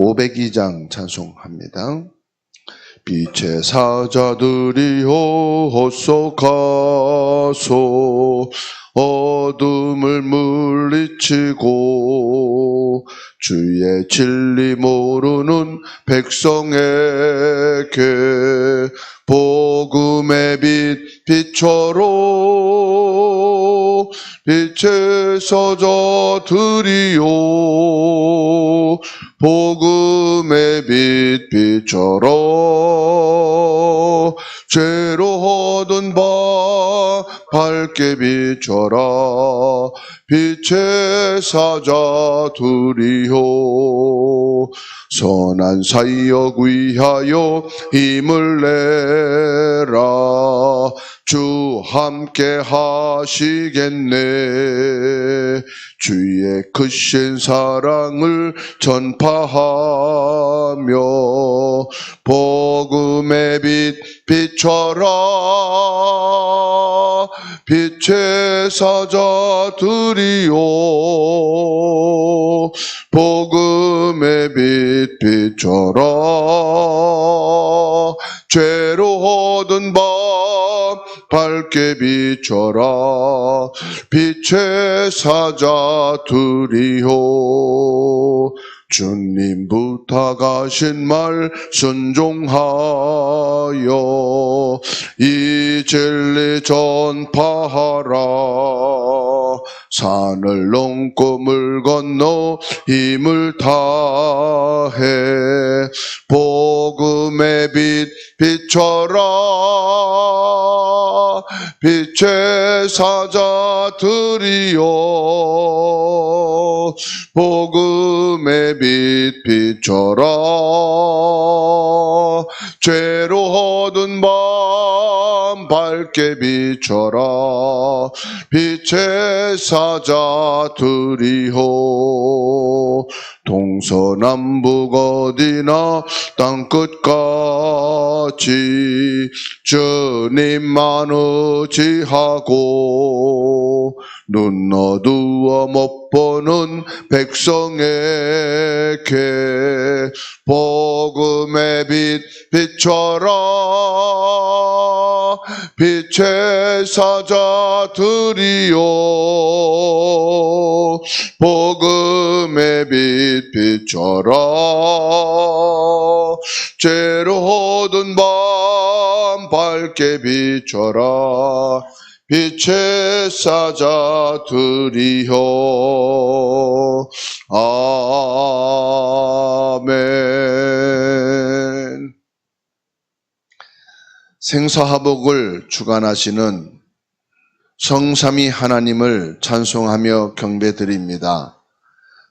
502장 찬송합니다. 빛의 사자들이여 어서 가소 어둠을 물리치고 주의 진리 모르는 백성에게 복음의 빛 비춰로 빛의 사자들이여 복음의 빛 비춰라 죄로 얻은 바 밝게 비춰라 빛의 사자들이여 선한 사역 위하여 힘을 내라 주 함께 하시겠네 주의 크신 사랑을 전파하며 복음의 빛 비춰라 빛의 사자들이여 복음의 빛 비춰라 죄로 얻은 밤 밝게 비춰라 빛의 사자들이여 주님 부탁하신 말 순종하여 이 진리 전파하라 산을 넘고 물 건너 힘을 다해 복음의 빛 비춰라 빛의 사자들이여 복음의 빛 비춰라 죄로 얻은 밤 밝게 비춰라 빛의 사자들이여 동서남북 어디나 땅끝까지 주님만 의지하고 눈 어두워 못 보는 백성에게 복음의 빛 비춰라 빛의 사자들이여 복음의 빛 비춰라 죄로 얻은 밤 밝게 비춰라 빛의 사자들이여 아멘. 생사화복을 주관하시는 성삼위 하나님을 찬송하며 경배드립니다.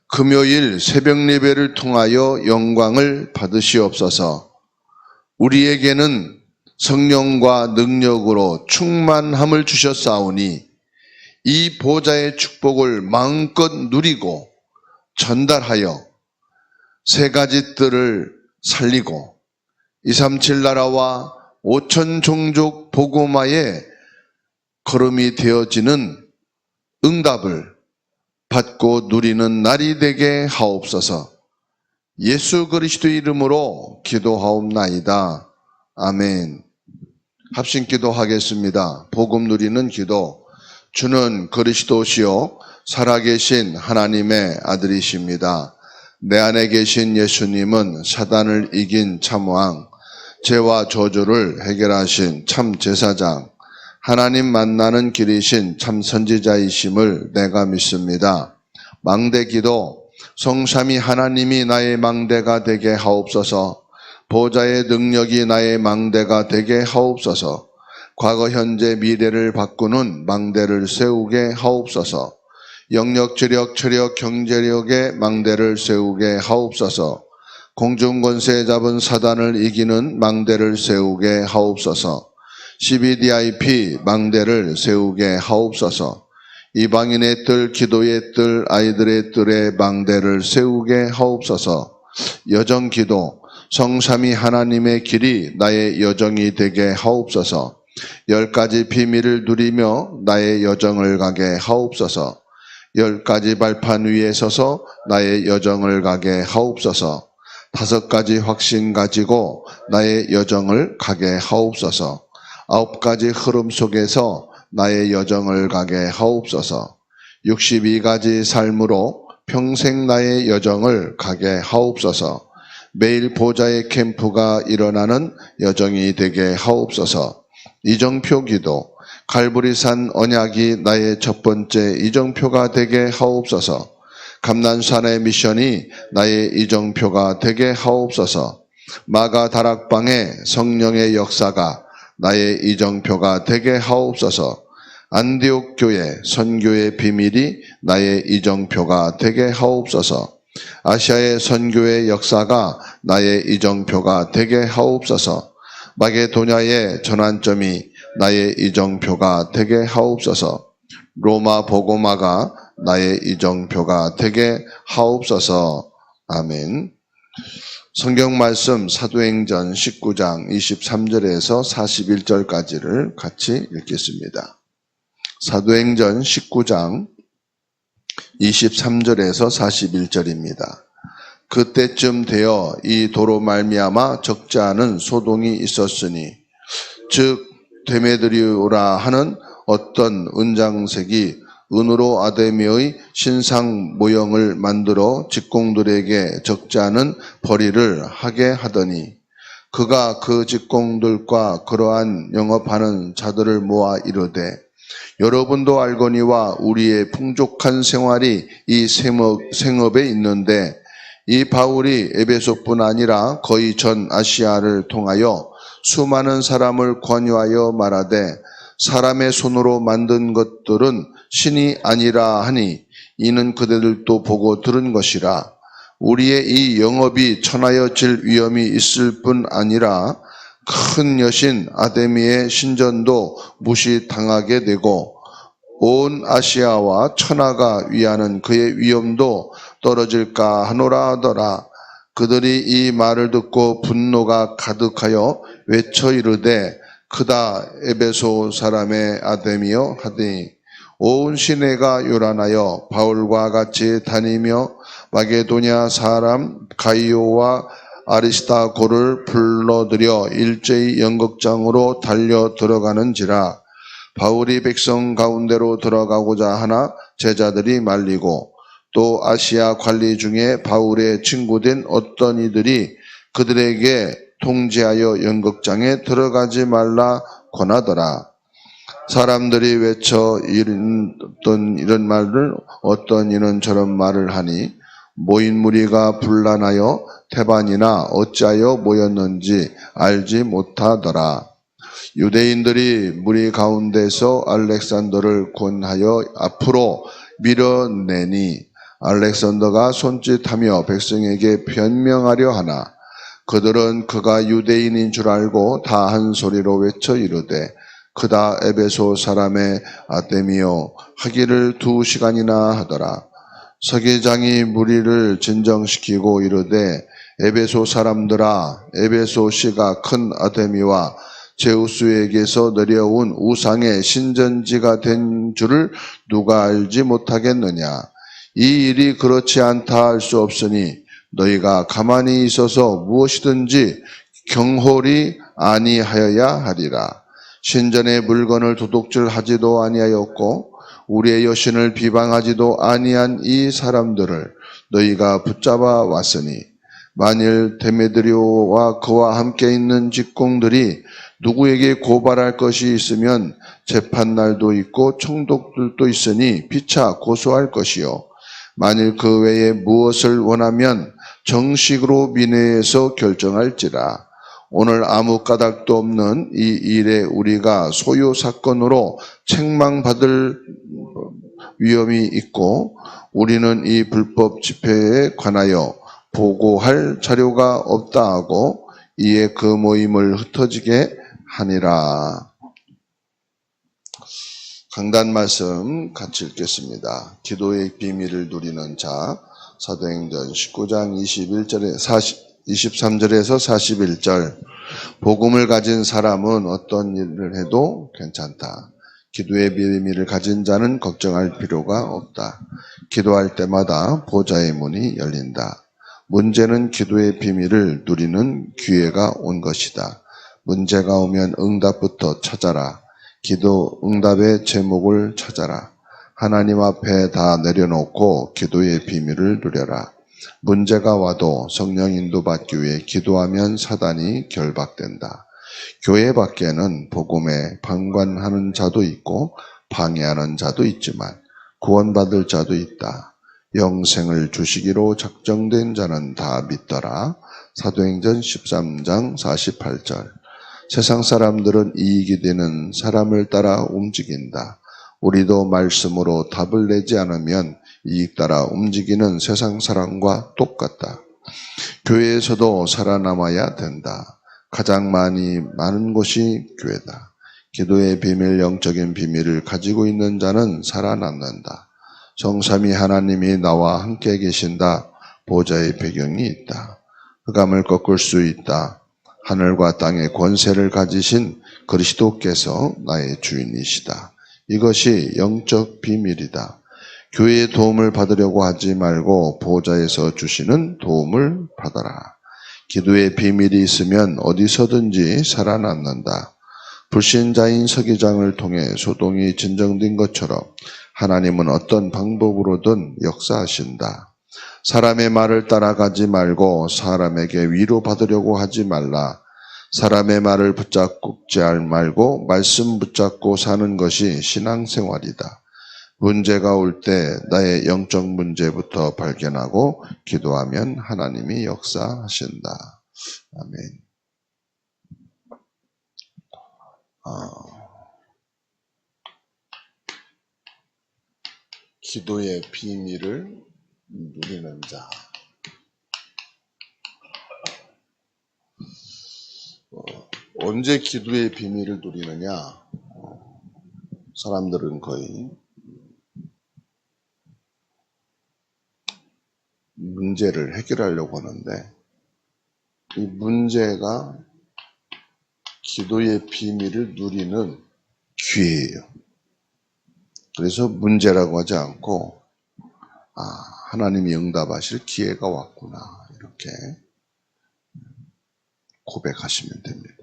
금요일 새벽 예배를 통하여 영광을 받으시옵소서. 우리에게는 성령과 능력으로 충만함을 주셨사오니 이 보좌의 축복을 마음껏 누리고 전달하여 세 가지 뜰을 살리고 237 나라와 5천 종족 복음화의 걸음이 되어지는 응답을 받고 누리는 날이 되게 하옵소서. 예수 그리스도 이름으로 기도하옵나이다. 아멘. 합심 기도하겠습니다. 복음 누리는 기도. 주는 그리스도시요 살아계신 하나님의 아들이십니다. 내 안에 계신 예수님은 사단을 이긴 참왕, 죄와 저주를 해결하신 참 제사장, 하나님 만나는 길이신 참 선지자이심을 내가 믿습니다. 망대기도 성삼위 하나님이 나의 망대가 되게 하옵소서. 보좌의 능력이 나의 망대가 되게 하옵소서. 과거 현재 미래를 바꾸는 망대를 세우게 하옵소서. 영역 지력 체력 경제력의 망대를 세우게 하옵소서. 공중권세 잡은 사단을 이기는 망대를 세우게 하옵소서. CBDIP 망대를 세우게 하옵소서. 이방인의 뜰, 기도의 뜰, 아이들의 뜰의 망대를 세우게 하옵소서. 여정기도 성삼위 하나님의 길이 나의 여정이 되게 하옵소서. 10가지 비밀을 누리며 나의 여정을 가게 하옵소서. 10가지 발판 위에 서서 나의 여정을 가게 하옵소서. 5가지 확신 가지고 나의 여정을 가게 하옵소서. 9가지 흐름 속에서 나의 여정을 가게 하옵소서. 62가지 삶으로 평생 나의 여정을 가게 하옵소서. 매일 보좌의 캠프가 일어나는 여정이 되게 하옵소서. 이정표 기도. 갈보리산 언약이 나의 첫 번째 이정표가 되게 하옵소서. 감난산의 미션이 나의 이정표가 되게 하옵소서. 마가 다락방의 성령의 역사가 나의 이정표가 되게 하옵소서. 안디옥 교회 선교의 비밀이 나의 이정표가 되게 하옵소서. 아시아의 선교의 역사가 나의 이정표가 되게 하옵소서. 마게도냐의 전환점이 나의 이정표가 되게 하옵소서. 로마 보고마가 나의 이정표가 되게 하옵소서. 아멘. 성경 말씀 사도행전 19장 23절에서 41절까지를 같이 읽겠습니다. 사도행전 19장 23절에서 41절입니다. 그때쯤 되어 이 도로 말미암아 적지 않은 소동이 있었으니 즉 데메드리오라 하는 어떤 은장색이 은으로 아데미의 신상 모형을 만들어 직공들에게 적지 않은 벌이를 하게 하더니 그가 그 직공들과 그러한 영업하는 자들을 모아 이르되 여러분도 알거니와 우리의 풍족한 생활이 이 생업에 있는데 이 바울이 에베소뿐 아니라 거의 전 아시아를 통하여 수많은 사람을 권유하여 말하되 사람의 손으로 만든 것들은 신이 아니라 하니 이는 그대들도 보고 들은 것이라. 우리의 이 영업이 천하여질 위험이 있을 뿐 아니라 큰 여신 아데미의 신전도 무시당하게 되고 온 아시아와 천하가 위하는 그의 위엄도 떨어질까 하노라 하더라. 그들이 이 말을 듣고 분노가 가득하여 외쳐 이르되 크다 에베소 사람의 아데미여 하되 온 시내가 요란하여 바울과 같이 다니며 마게도냐 사람 가이오와 아리스타고를 불러들여 일제히 연극장으로 달려 들어가는지라. 바울이 백성 가운데로 들어가고자 하나 제자들이 말리고 또 아시아 관리 중에 바울의 친구된 어떤 이들이 그들에게 통제하여 연극장에 들어가지 말라 권하더라. 사람들이 외쳐 이런 말을 어떤 이는 저런 말을 하니 모인 무리가 분란하여 태반이나 어찌하여 모였는지 알지 못하더라. 유대인들이 무리 가운데서 알렉산더를 권하여 앞으로 밀어내니 알렉산더가 손짓하며 백성에게 변명하려 하나 그들은 그가 유대인인 줄 알고 다 한 소리로 외쳐 이르되 그다 에베소 사람의 아데미요 하기를 2시간이나 하더라. 서기장이 무리를 진정시키고 이르되 에베소 사람들아 에베소시가 큰 아데미와 제우스에게서 내려온 우상의 신전지가 된 줄을 누가 알지 못하겠느냐. 이 일이 그렇지 않다 할 수 없으니 너희가 가만히 있어서 무엇이든지 경홀히 아니하여야 하리라. 신전의 물건을 도둑질하지도 아니하였고 우리의 여신을 비방하지도 아니한 이 사람들을 너희가 붙잡아 왔으니 만일 데메드리오와 그와 함께 있는 직공들이 누구에게 고발할 것이 있으면 재판날도 있고 총독들도 있으니 피차 고소할 것이요 만일 그 외에 무엇을 원하면 정식으로 민회에서 결정할지라. 오늘 아무 까닭도 없는 이 일에 우리가 소요 사건으로 책망받을 위험이 있고 우리는 이 불법 집회에 관하여 보고할 자료가 없다 하고 이에 그 모임을 흩어지게 하니라. 강단 말씀 같이 읽겠습니다. 기도의 비밀을 누리는 자 사도행전 19장 23절에서 41절. 복음을 가진 사람은 어떤 일을 해도 괜찮다. 기도의 비밀을 가진 자는 걱정할 필요가 없다. 기도할 때마다 보좌의 문이 열린다. 문제는 기도의 비밀을 누리는 기회가 온 것이다. 문제가 오면 응답부터 찾아라. 기도 응답의 제목을 찾아라. 하나님 앞에 다 내려놓고 기도의 비밀을 누려라. 문제가 와도 성령 인도받기 위해 기도하면 사단이 결박된다. 교회 밖에는 복음에 방관하는 자도 있고 방해하는 자도 있지만 구원받을 자도 있다. 영생을 주시기로 작정된 자는 다 믿더라. 사도행전 13장 48절. 세상 사람들은 이익이 되는 사람을 따라 움직인다. 우리도 말씀으로 답을 내지 않으면 이익 따라 움직이는 세상 사람과 똑같다. 교회에서도 살아남아야 된다. 가장 많은 곳이 교회다. 기도의 비밀, 영적인 비밀을 가지고 있는 자는 살아남는다. 성삼위 하나님이 나와 함께 계신다. 보좌의 배경이 있다. 흑암을 꺾을 수 있다. 하늘과 땅의 권세를 가지신 그리스도께서 나의 주인이시다. 이것이 영적 비밀이다. 교회의 도움을 받으려고 하지 말고 보좌에서 주시는 도움을 받아라. 기도의 비밀이 있으면 어디서든지 살아남는다. 불신자인 서기장을 통해 소동이 진정된 것처럼 하나님은 어떤 방법으로든 역사하신다. 사람의 말을 따라가지 말고 사람에게 위로받으려고 하지 말라. 사람의 말을 붙잡지 말고 말씀 붙잡고 사는 것이 신앙생활이다. 문제가 올 때 나의 영적 문제부터 발견하고 기도하면 하나님이 역사하신다. 아멘. 기도의 비밀을 누리는 자. 언제 기도의 비밀을 누리느냐? 사람들은 거의 문제를 해결하려고 하는데 이 문제가 기도의 비밀을 누리는 기회예요. 그래서 문제라고 하지 않고 하나님이 응답하실 기회가 왔구나 이렇게 고백하시면 됩니다.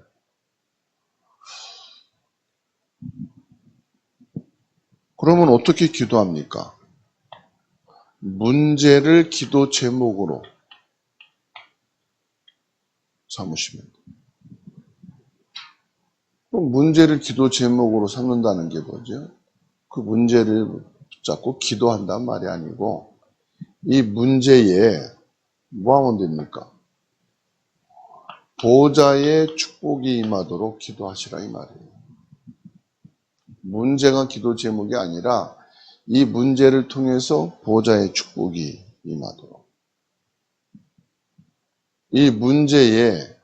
그러면 어떻게 기도합니까? 문제를 기도 제목으로 삼으시면 돼요. 그럼 문제를 기도 제목으로 삼는다는 게 뭐죠? 그 문제를 붙잡고 기도한단 말이 아니고 이 문제에 뭐 하면 됩니까? 보좌의 축복이 임하도록 기도하시라 이 말이에요. 문제가 기도 제목이 아니라 이 문제를 통해서 보좌의 축복이 임하도록. 이 문제에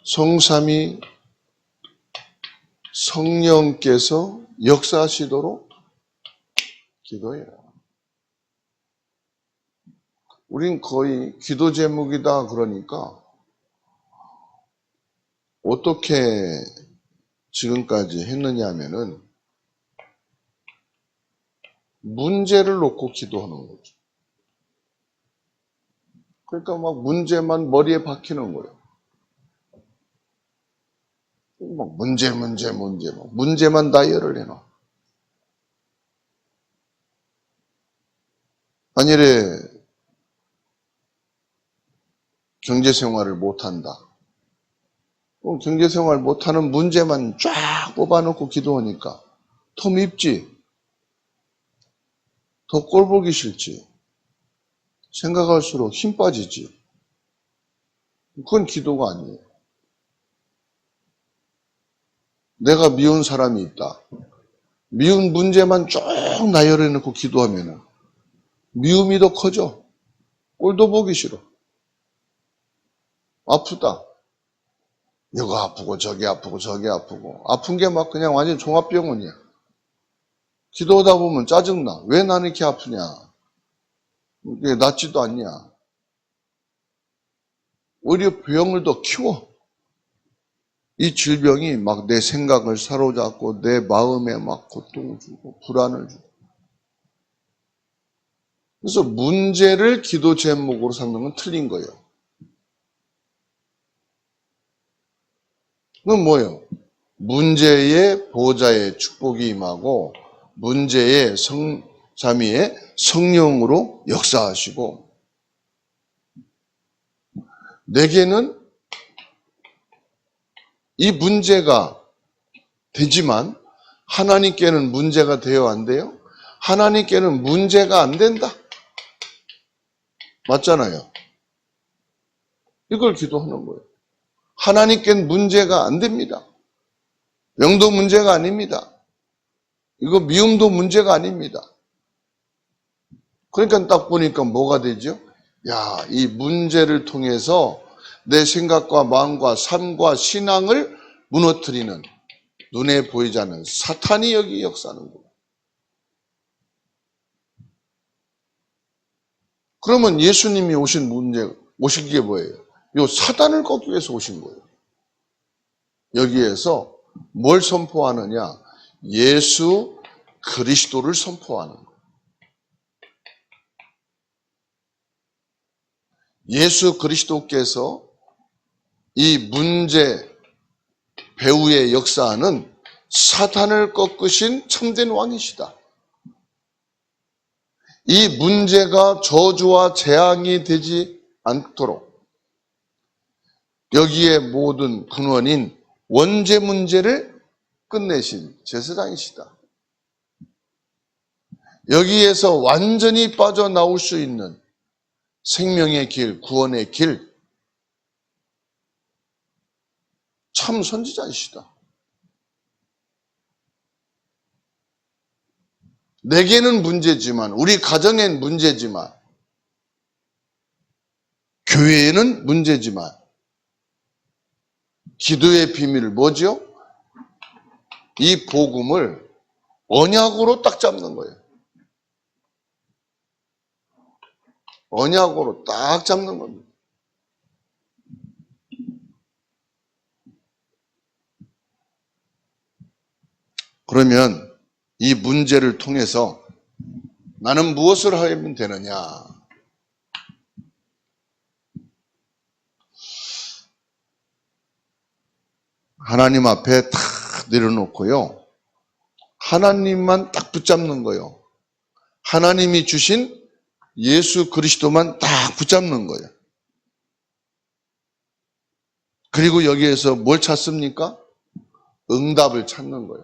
성삼위 성령께서 역사하시도록 기도해요. 우린 거의 기도 제목이다 그러니까 어떻게 지금까지 했느냐 하면은 문제를 놓고 기도하는 거죠. 그러니까 막 문제만 머리에 박히는 거예요. 막 문제만 다이얼을 해놔. 만일에 경제생활을 못한다. 경제생활 못하는 문제만 쫙 뽑아놓고 기도하니까 더 밉지. 더 꼴보기 싫지. 생각할수록 힘 빠지지. 그건 기도가 아니에요. 내가 미운 사람이 있다. 미운 문제만 쭉 나열해놓고 기도하면 미움이 더 커져. 꼴도 보기 싫어. 아프다. 이거 아프고 저기 아프고 저기 아프고 아픈 게 막 그냥 완전 종합병원이야. 기도하다 보면 짜증나. 왜 나는 이렇게 아프냐. 이게 낫지도 않냐. 오히려 병을 더 키워. 이 질병이 막 내 생각을 사로잡고 내 마음에 막 고통을 주고 불안을 주고. 그래서 문제를 기도 제목으로 삼는 건 틀린 거예요. 그건 뭐예요? 문제의 보호자의 축복이 임하고 문제의 자미의 성령으로 역사하시고 내게는 이 문제가 되지만 하나님께는 문제가 돼요, 안 돼요? 하나님께는 문제가 안 된다. 맞잖아요. 이걸 기도하는 거예요. 하나님께는 문제가 안 됩니다. 영도 문제가 아닙니다. 이거 미움도 문제가 아닙니다. 그러니까 딱 보니까 뭐가 되죠? 야, 이 문제를 통해서 내 생각과 마음과 삶과 신앙을 무너뜨리는 눈에 보이지 않는 사탄이 여기 역사하는구나. 그러면 예수님이 오신 게 뭐예요? 요 사단을 꺾기 위해서 오신 거예요. 여기에서 뭘 선포하느냐? 예수 그리스도를 선포하는 거예요. 예수 그리스도께서 이 문제 배후의 역사는 사탄을 꺾으신 참된 왕이시다. 이 문제가 저주와 재앙이 되지 않도록 여기에 모든 근원인 원죄 문제를 끝내신 제사장이시다. 여기에서 완전히 빠져나올 수 있는 생명의 길, 구원의 길, 참 선지자이시다. 내게는 문제지만, 우리 가정엔 문제지만, 교회에는 문제지만, 기도의 비밀 뭐죠? 이 복음을 언약으로 딱 잡는 거예요. 언약으로 딱 잡는 겁니다. 그러면 이 문제를 통해서 나는 무엇을 하면 되느냐? 하나님 앞에 탁 내려놓고요. 하나님만 딱 붙잡는 거예요. 하나님이 주신 예수 그리스도만 딱 붙잡는 거예요. 그리고 여기에서 뭘 찾습니까? 응답을 찾는 거예요.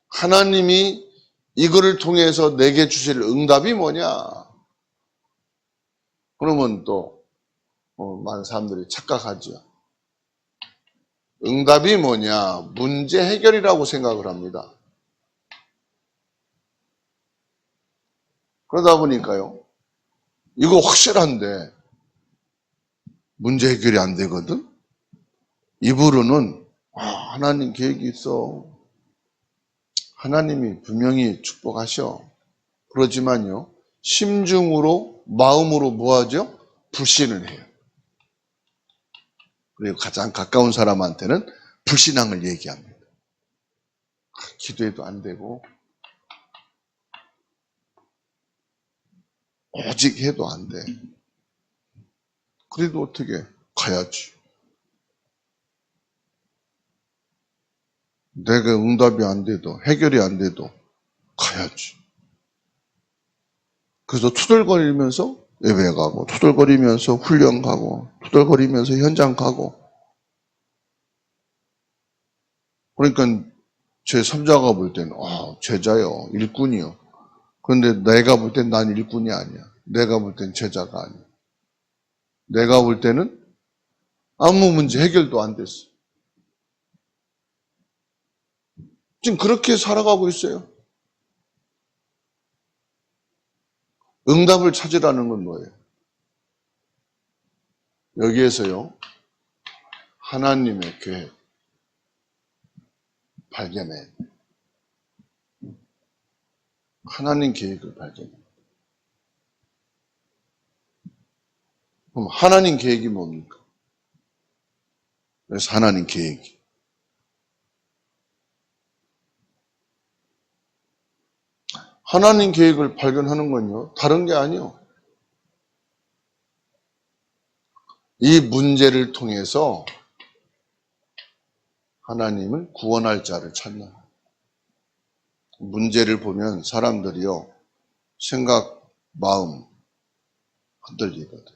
하나님이 이거를 통해서 내게 주실 응답이 뭐냐? 그러면 또 많은 사람들이 착각하죠. 응답이 뭐냐? 문제 해결이라고 생각을 합니다. 그러다 보니까요. 이거 확실한데 문제 해결이 안 되거든? 입으로는 하나님 계획이 있어. 하나님이 분명히 축복하셔. 그러지만요. 심중으로 마음으로 뭐하죠? 불신을 해요. 그리고 가장 가까운 사람한테는 불신앙을 얘기합니다. 기도해도 안 되고 오직 해도 안 돼. 그래도 어떻게 가야지. 내가 응답이 안 돼도 해결이 안 돼도 가야지. 그래서 투덜거리면서 예배 가고 투덜거리면서 훈련 가고 투덜거리면서 현장 가고 그러니까 제 3자가 볼 때는 제자요 일꾼이요. 그런데 내가 볼 땐 난 일꾼이 아니야. 내가 볼 땐 제자가 아니야. 내가 볼 때는 아무 문제 해결도 안 됐어. 지금 그렇게 살아가고 있어요. 응답을 찾으라는 건 뭐예요? 여기에서요. 하나님의 계획 발견해. 하나님 계획을 발견해. 그럼 하나님 계획이 뭡니까? 그래서 하나님 계획이 하나님 계획을 발견하는 건요, 다른 게 아니요. 이 문제를 통해서 하나님은 구원할 자를 찾는. 문제를 보면 사람들이요, 생각, 마음 흔들리거든.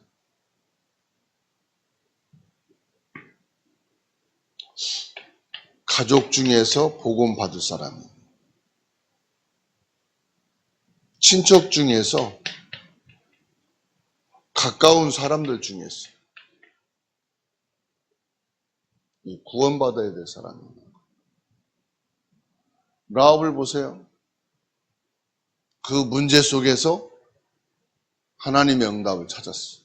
가족 중에서 복음 받을 사람이, 친척 중에서, 가까운 사람들 중에서 이 구원받아야 될 사람입니다. 라합을 보세요. 그 문제 속에서 하나님의 응답을 찾았어.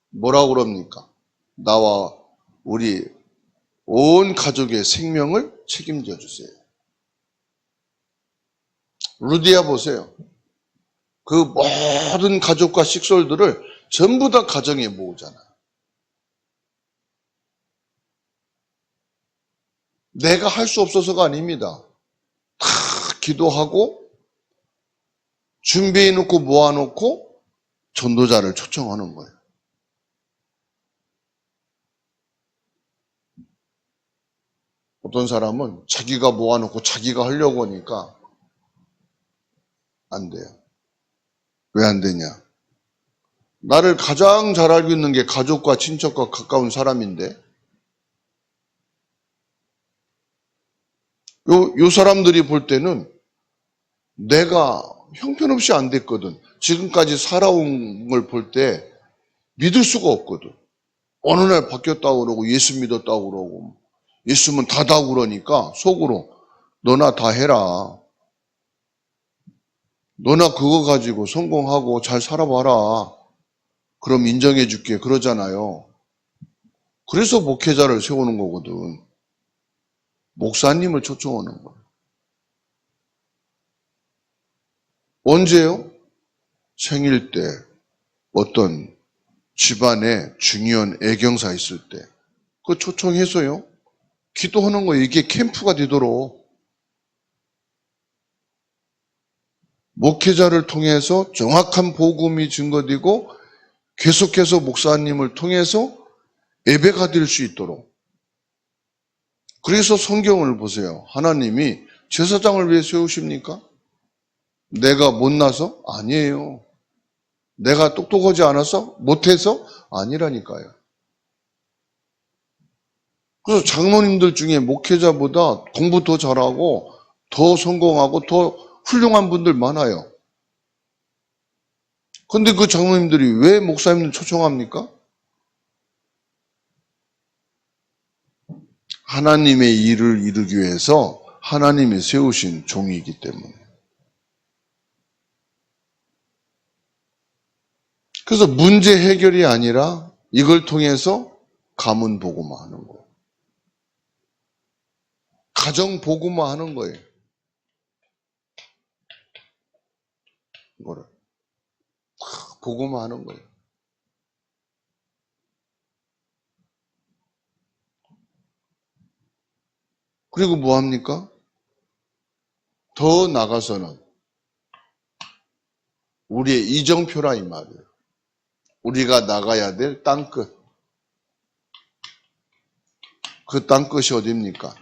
뭐라고 그럽니까? 나와 우리 온 가족의 생명을 책임져 주세요. 루디아 보세요. 그 모든 가족과 식솔들을 전부 다 가정에 모으잖아. 내가 할 수 없어서가 아닙니다. 다 기도하고 준비해 놓고 모아놓고 전도자를 초청하는 거예요. 어떤 사람은 자기가 모아놓고 자기가 하려고 하니까 안 돼요. 왜 안 되냐? 나를 가장 잘 알고 있는 게 가족과 친척과 가까운 사람인데 요 사람들이 볼 때는 내가 형편없이 안 됐거든. 지금까지 살아온 걸 볼 때 믿을 수가 없거든. 어느 날 바뀌었다고 그러고 예수 믿었다고 그러고 예수면 다다고 그러니까 속으로 너나 다 해라. 너나 그거 가지고 성공하고 잘 살아봐라. 그럼 인정해 줄게. 그러잖아요. 그래서 목회자를 세우는 거거든. 목사님을 초청하는 거예요. 언제요? 생일 때, 어떤 집안에 중요한 애경사 있을 때, 그 초청해서요. 기도하는 거예요. 이게 캠프가 되도록. 목회자를 통해서 정확한 복음이 증거되고 계속해서 목사님을 통해서 예배가 될 수 있도록. 그래서 성경을 보세요. 하나님이 제사장을 왜 세우십니까? 내가 못나서? 아니에요. 내가 똑똑하지 않아서? 못해서? 아니라니까요. 그래서 장로님들 중에 목회자보다 공부 더 잘하고 더 성공하고 더 훌륭한 분들 많아요. 근데 그 장로님들이 왜 목사님들 초청합니까? 하나님의 일을 이루기 위해서 하나님이 세우신 종이기 때문에. 그래서 문제 해결이 아니라 이걸 통해서 가문 복음화 하는 거예요. 가정 복음화 하는 거예요. 이거를. 복음화 하는 거예요. 그리고 뭐 합니까? 더 나가서는 우리의 이정표라 이 말이에요. 우리가 나가야 될 땅끝. 그 땅끝이 어디입니까?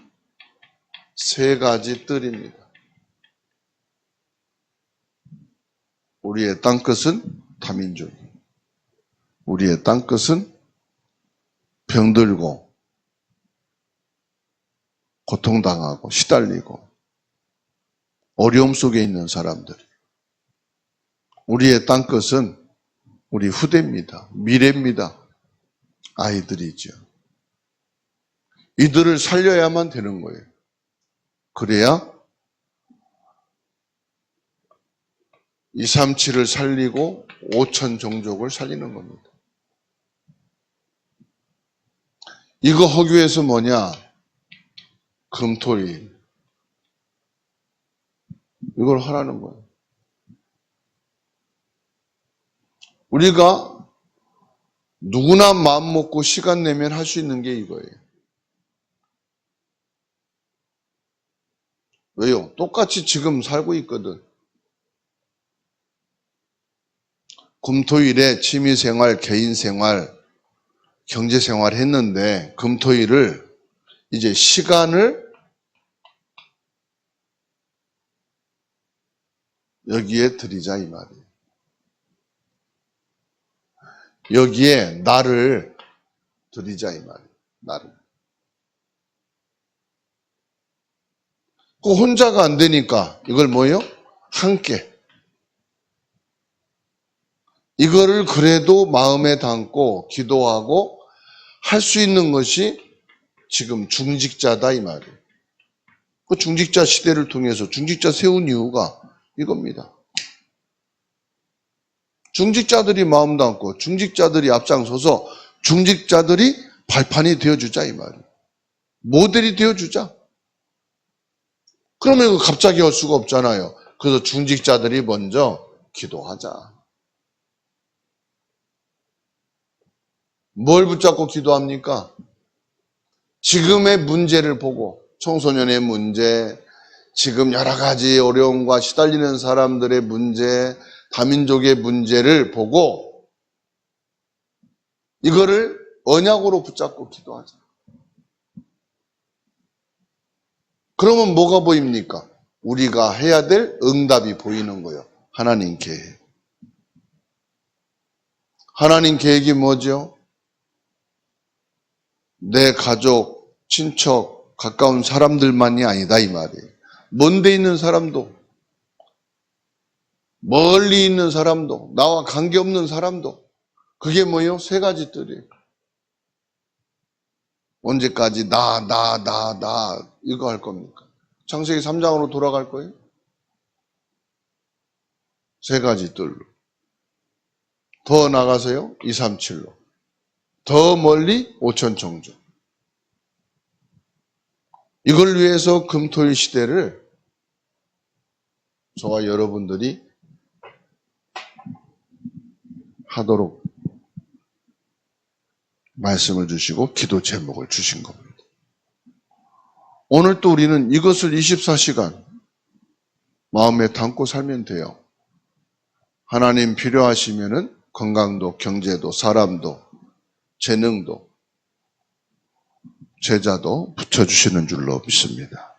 세 가지 뜰입니다. 우리의 땅끝은 다민족. 우리의 땅끝은 병들고 고통당하고 시달리고 어려움 속에 있는 사람들. 우리의 땅끝은 우리 후대입니다. 미래입니다. 아이들이죠. 이들을 살려야만 되는 거예요. 그래야 237을 살리고 5천 종족을 살리는 겁니다. 이거 하기 위해서 뭐냐? 금토일. 이걸 하라는 거예요. 우리가 누구나 마음 먹고 시간 내면 할 수 있는 게 이거예요. 왜요? 똑같이 지금 살고 있거든. 금토일에 취미생활, 개인생활, 경제생활 했는데 금토일을 이제 시간을 여기에 드리자 이 말이에요. 여기에 나를 드리자 이 말이에요. 나를. 그 혼자가 안 되니까 이걸 뭐예요? 함께. 이거를 그래도 마음에 담고 기도하고 할 수 있는 것이 지금 중직자다 이 말이에요. 그 중직자 시대를 통해서 중직자 세운 이유가 이겁니다. 중직자들이 마음 담고 중직자들이 앞장서서 중직자들이 발판이 되어주자 이 말이에요. 모델이 되어주자. 그러면 이거 갑자기 할 수가 없잖아요. 그래서 중직자들이 먼저 기도하자. 뭘 붙잡고 기도합니까? 지금의 문제를 보고 청소년의 문제, 지금 여러 가지 어려움과 시달리는 사람들의 문제, 다민족의 문제를 보고 이거를 언약으로 붙잡고 기도하자. 그러면 뭐가 보입니까? 우리가 해야 될 응답이 보이는 거예요. 하나님 계획. 하나님 계획이 뭐죠? 내 가족, 친척, 가까운 사람들만이 아니다 이 말이에요. 먼 데 있는 사람도, 멀리 있는 사람도, 나와 관계없는 사람도. 그게 뭐예요? 세 가지 뜰이에요. 언제까지 나 이거 할 겁니까? 창세기 3장으로 돌아갈 거예요? 세 가지 뜰로. 더 나가서요? 237로. 더 멀리 5천 청주. 이걸 위해서 금토일 시대를 저와 여러분들이 하도록 말씀을 주시고 기도 제목을 주신 겁니다. 오늘 또 우리는 이것을 24시간 마음에 담고 살면 돼요. 하나님 필요하시면은 건강도, 경제도, 사람도, 재능도, 제자도 붙여주시는 줄로 믿습니다.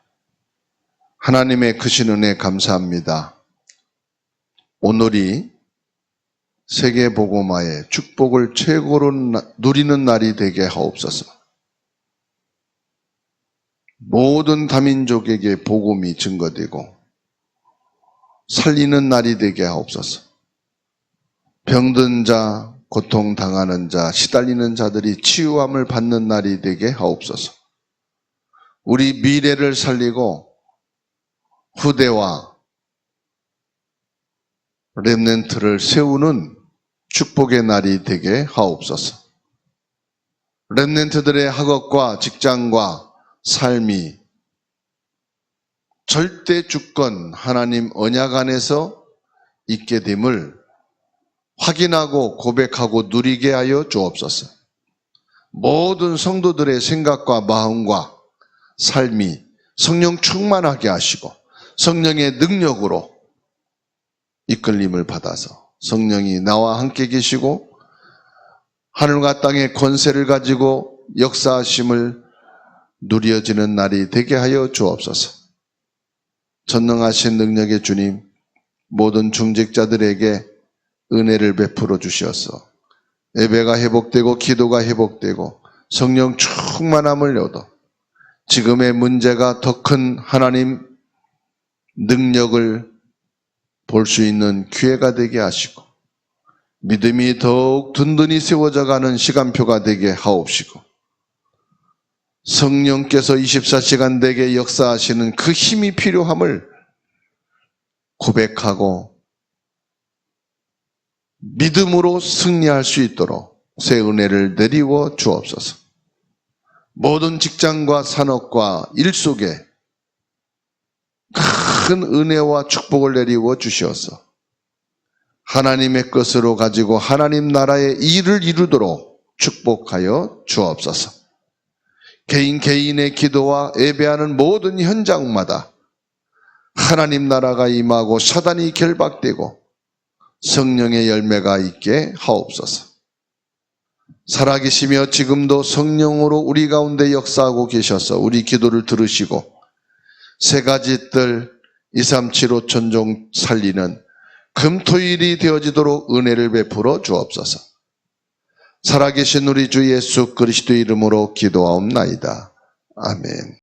하나님의 크신 은혜 감사합니다. 오늘이 세계복음화의 축복을 최고로 누리는 날이 되게 하옵소서. 모든 다민족에게 복음이 증거되고 살리는 날이 되게 하옵소서. 병든 자, 고통당하는 자, 시달리는 자들이 치유함을 받는 날이 되게 하옵소서. 우리 미래를 살리고 후대와 렘넌트를 세우는 축복의 날이 되게 하옵소서. 렘넌트들의 학업과 직장과 삶이 절대 주권 하나님 언약 안에서 있게 됨을 확인하고 고백하고 누리게 하여 주옵소서. 모든 성도들의 생각과 마음과 삶이 성령 충만하게 하시고 성령의 능력으로 이끌림을 받아서 성령이 나와 함께 계시고 하늘과 땅의 권세를 가지고 역사하심을 누려지는 날이 되게 하여 주옵소서. 전능하신 능력의 주님, 모든 중직자들에게 은혜를 베풀어 주시어서 예배가 회복되고 기도가 회복되고 성령 충만함을 얻어 지금의 문제가 더 큰 하나님 능력을 볼 수 있는 기회가 되게 하시고 믿음이 더욱 든든히 세워져 가는 시간표가 되게 하옵시고 성령께서 24시간 내게 역사하시는 그 힘이 필요함을 고백하고 믿음으로 승리할 수 있도록 새 은혜를 내리워 주옵소서. 모든 직장과 산업과 일 속에 큰 은혜와 축복을 내리워 주시어서 하나님의 것으로 가지고 하나님 나라의 일을 이루도록 축복하여 주옵소서. 개인의 기도와 예배하는 모든 현장마다 하나님 나라가 임하고 사단이 결박되고 성령의 열매가 있게 하옵소서. 살아계시며 지금도 성령으로 우리 가운데 역사하고 계셔서 우리 기도를 들으시고 세 가지 뜰 237호 천종 살리는 금토일이 되어지도록 은혜를 베풀어 주옵소서. 살아계신 우리 주 예수 그리스도 이름으로 기도하옵나이다. 아멘.